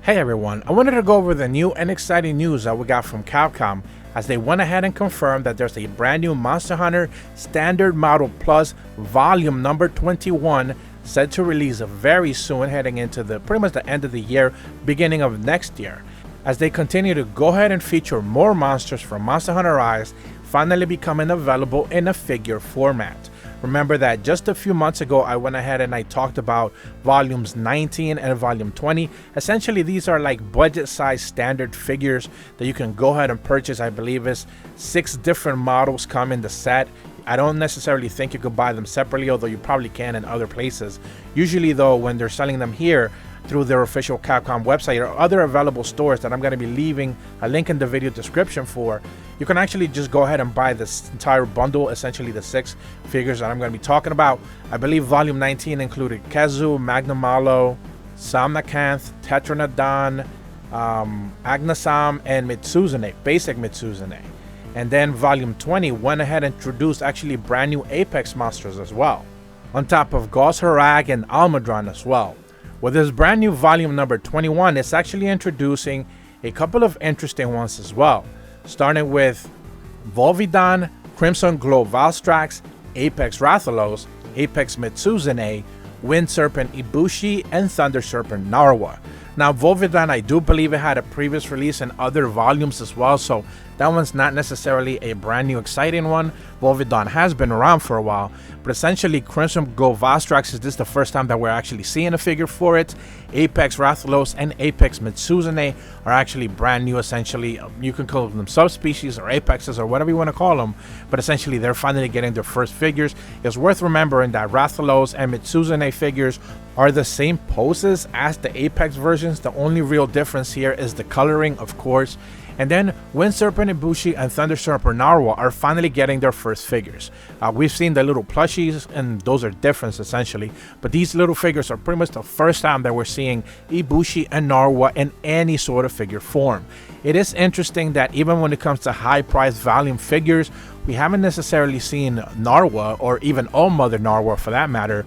Hey everyone, I wanted to go over the new and exciting news that we got from Capcom as they went ahead and confirmed that there's a brand new Monster Hunter Standard Model Plus Volume number 21 set to release very soon, heading into the pretty much the end of the year, beginning of next year, as they continue to go ahead and feature more monsters from Monster Hunter Rise finally becoming available in a figure format. Remember that just a few months ago I went ahead and I talked about volumes 19 and volume 20. Essentially these are like budget size standard figures that you can go ahead and purchase. I believe is 6 different models come in the set. I don't necessarily think you could buy them separately, although you probably can in other places. Usually though, when they're selling them here through their official Capcom website or other available stores that I'm going to be leaving a link in the video description for, you can actually just go ahead and buy this entire bundle, essentially the 6 figures that I'm going to be talking about. I believe volume 19 included Kezu, Magnamalo, Samnakanth, Tetranodon, Agnasam, and Mitsuzune, basic Mitsuzune. And then volume 20 went ahead and introduced actually brand new Apex monsters as well, on top of Gosharag and Allmother as well. With this brand new volume number 21, it's actually introducing a couple of interesting ones as well, starting with Volvidon, Crimson Glow Valstrax, Apex Rathalos, Apex Mitsuzune, Wind Serpent Ibushi, and Thunder Serpent Narwa. Now Volvidon, I do believe it had a previous release in other volumes as well, so that one's not necessarily a brand new exciting one. Volvidon has been around for a while, but essentially Crimson Glow Valstrax is this the first time that we're actually seeing a figure for it. Apex Rathalos and Apex Mitsuzune are actually brand new. Essentially, you can call them subspecies or apexes or whatever you want to call them, but essentially they're finally getting their first figures. It's worth remembering that Rathalos and Mitsuzune figures are the same poses as the Apex versions. The only real difference here is the coloring, of course. And then Wind Serpent Ibushi and Thunder Serpent Narwa are finally getting their first figures. We've seen the little plushies, and those are different essentially, but these little figures are pretty much the first time that we're seeing Ibushi and Narwa in any sort of figure form. It is interesting that even when it comes to high priced volume figures, we haven't necessarily seen Narwa, or even Allmother Narwa for that matter,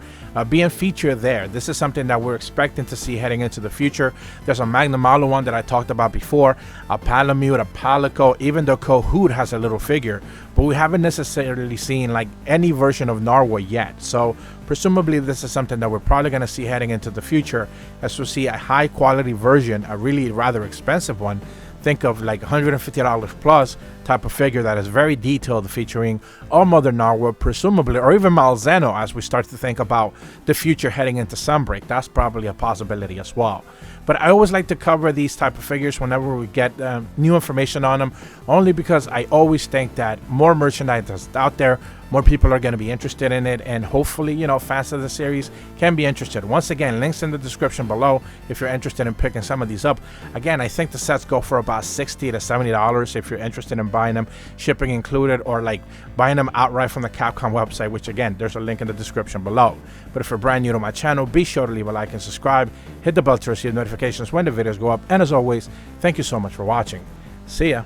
being featured there. This is something that we're expecting to see heading into the future. There's a Magnamalo one that I talked about before, a Palamute, a Palico, even the Kohoot has a little figure, but we haven't necessarily seen like any version of Narwa yet. So presumably this is something that we're probably going to see heading into the future, as we see a high quality version, a really rather expensive one. Think of like $150 plus type of figure that is very detailed, featuring Allmother Narwa, presumably, or even Malzeno, as we start to think about the future heading into Sunbreak. That's probably a possibility as well. But I always like to cover these type of figures whenever we get new information on them, only because I always think that more merchandise is out there, more people are going to be interested in it, and hopefully, you know, fans of the series can be interested. Once again, links in the description below if you're interested in picking some of these up. Again, I think the sets go for about $60 to $70 if you're interested in buying them, shipping included, or like buying them outright from the Capcom website, which again, there's a link in the description below. But if you're brand new to my channel, be sure to leave a like and subscribe, hit the bell to receive notifications when the videos go up, and as always, thank you so much for watching. See ya.